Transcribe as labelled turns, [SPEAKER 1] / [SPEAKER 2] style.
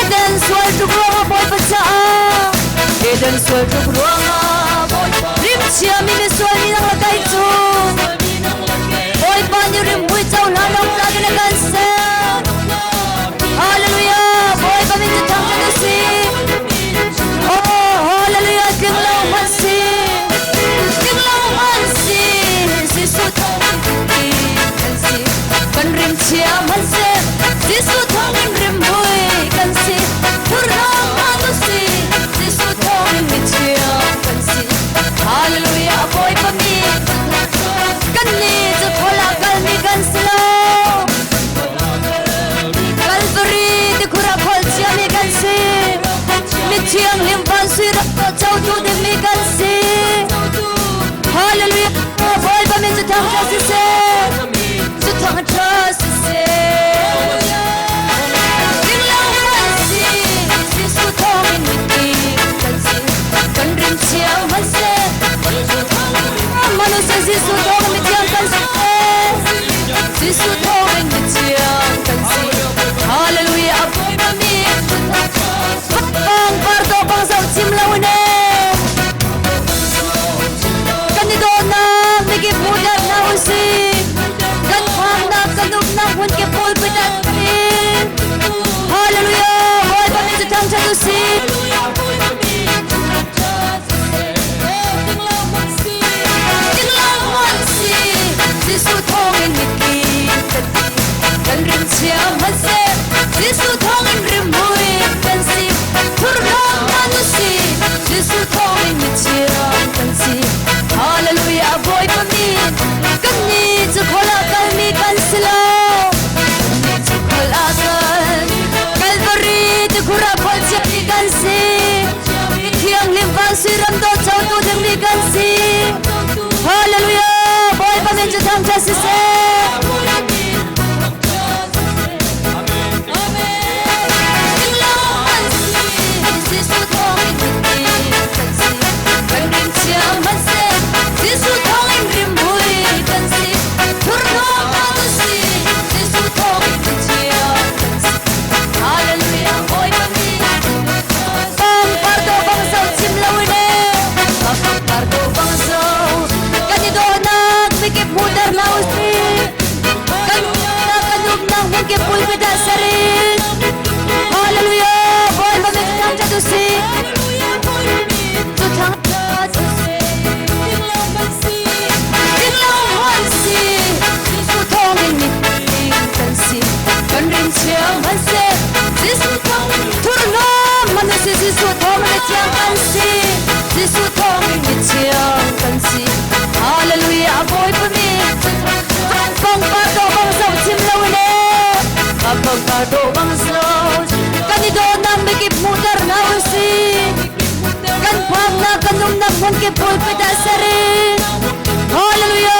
[SPEAKER 1] Eden sual ruang boy pacha Eden sual ruang boy rim chia mi me sual mi nang lakai chu boy pan yu rim bui chau la long la gana kan se hallelujah boy pa min thang na si oh hallelujah king lo man si si su thong ki kan si kan rim chia man se si su thong rim bui kan si hallelujah boy pa mi kan ni zu khola kal mi kan slow Calvary de khura khol chia mi kan si mi chiang lim pan si ra chau tu de mi kan si hallelujah boy pa mi zu thang cha si se zu thang cha si se ding long man si si su thong in mi kan si kan rim chia man se manu se si su thong mi chiang kan si si su thong mi chiang kan si hallelujah boy pa mi bang pardo bang sau chim lau ne kan ni do na mi ki puda na usi kan phang na kan dup na hun ke pol pe da hallelujah boy pa mi chu thang cha tu si Sisu thongin miki kan rim chia man se Sisu thongin rim bui kan si thurna manu si Sisu thongin mi chia kan si hallelujah boy pa mi kan ni chu khola kal mi kan silo ni chu khola kal Calvary de khura khol chia mi kan si thiang lim van si ram do chau tu de mi kan si hallelujah boy pa min chu thang cha si se hallelujah boy pa mi bang pardo bang sau chim lau ne bang pardo bang sau kan ni do nam me ki putar na usi kan phang na kan num na phun ke pul pe da sare hallelujah